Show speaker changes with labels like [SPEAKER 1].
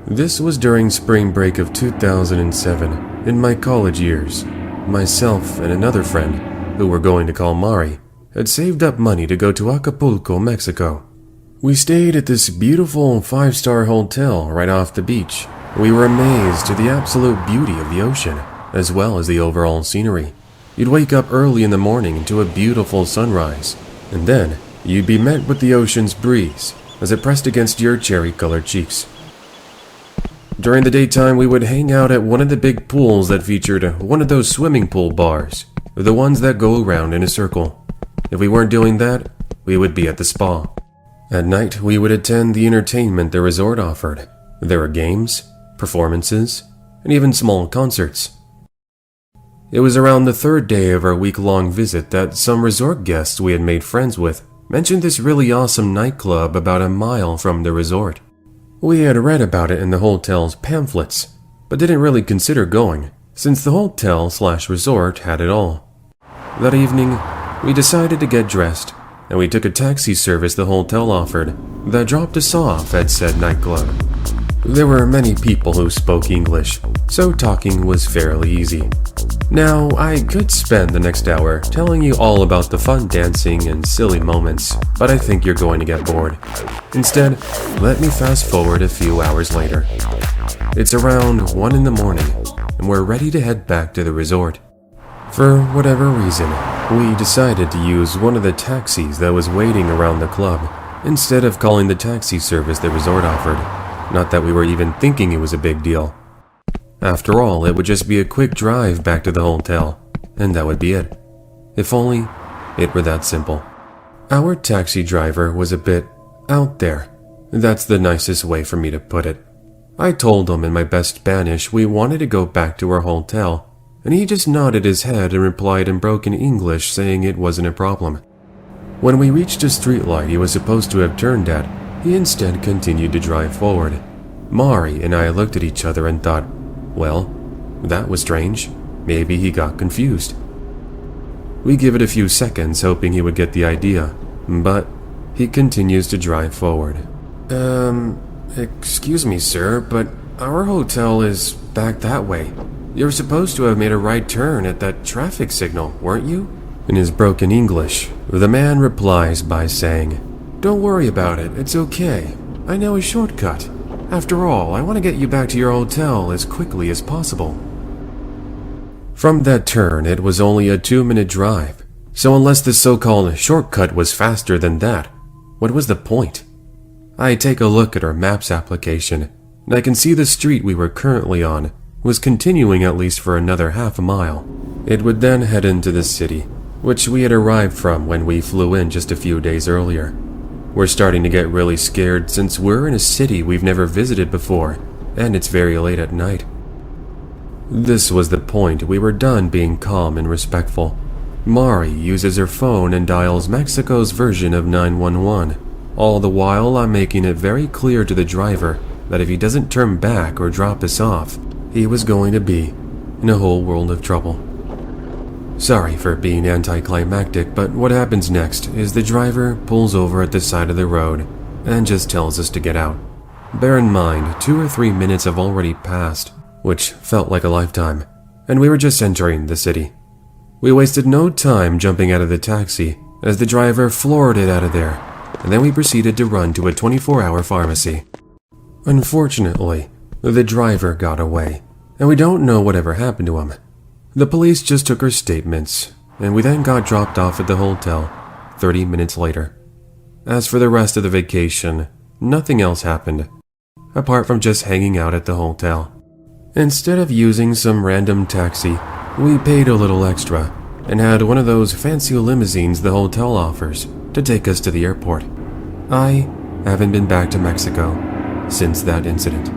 [SPEAKER 1] This was during spring break of 2007, in my college years. Myself and another friend, who we're going to call Mari, had saved up money to go to Acapulco, Mexico. We stayed at this beautiful 5-star hotel right off the beach. We were amazed at the absolute beauty of the ocean, as well as the overall scenery. You'd wake up early in the morning to a beautiful sunrise, and then you'd be met with the ocean's breeze as it pressed against your cherry-colored cheeks. During the daytime, we would hang out at one of the big pools that featured one of those swimming pool bars, the ones that go around in a circle. If we weren't doing that, we would be at the spa. At night, we would attend the entertainment the resort offered. There were games, performances, and even small concerts. It was around the third day of our week-long visit that some resort guests we had made friends with mentioned this really awesome nightclub about a mile from the resort. We had read about it in the hotel's pamphlets, but didn't really consider going, since the hotel/resort had it all. That evening, we decided to get dressed, and we took a taxi service the hotel offered that dropped us off at said nightclub. There were many people who spoke English, so talking was fairly easy. Now, I could spend the next hour telling you all about the fun dancing and silly moments, but I think you're going to get bored. Instead, let me fast forward a few hours later. It's around 1 in the morning, and we're ready to head back to the resort. For whatever reason, we decided to use one of the taxis that was waiting around the club, instead of calling the taxi service the resort offered. Not that we were even thinking it was a big deal. After all, it would just be a quick drive back to the hotel, and that would be it. If only it were that simple. Our taxi driver was a bit out there. That's the nicest way for me to put it. I told him in my best Spanish we wanted to go back to our hotel, and he just nodded his head and replied in broken English saying it wasn't a problem. When we reached a streetlight he was supposed to have turned at, he instead continued to drive forward. Mari and I looked at each other and thought, well, that was strange. Maybe he got confused. We give it a few seconds hoping he would get the idea, but he continues to drive forward. Excuse me, sir, but our hotel is back that way. You're supposed to have made a right turn at that traffic signal, weren't you? In his broken English, the man replies by saying, "Don't worry about it, it's okay. I know a shortcut. After all, I want to get you back to your hotel as quickly as possible." From that turn, it was only a 2-minute drive, so unless the so-called shortcut was faster than that, what was the point? I take a look at our maps application, and I can see the street we were currently on was continuing at least for another half a mile. It would then head into the city, which we had arrived from when we flew in just a few days earlier. We're starting to get really scared since we're in a city we've never visited before, and it's very late at night. This was the point we were done being calm and respectful. Mari uses her phone and dials Mexico's version of 911. All the while, I'm making it very clear to the driver that if he doesn't turn back or drop us off, he was going to be in a whole world of trouble. Sorry for being anticlimactic, but what happens next is the driver pulls over at the side of the road and just tells us to get out. Bear in mind, 2 or 3 minutes have already passed, which felt like a lifetime, and we were just entering the city. We wasted no time jumping out of the taxi as the driver floored it out of there, and then we proceeded to run to a 24-hour pharmacy. Unfortunately, the driver got away, and we don't know whatever happened to him. The police just took our statements, and we then got dropped off at the hotel 30 minutes later. As for the rest of the vacation, nothing else happened, apart from just hanging out at the hotel. Instead of using some random taxi, we paid a little extra and had one of those fancy limousines the hotel offers to take us to the airport. I haven't been back to Mexico since that incident.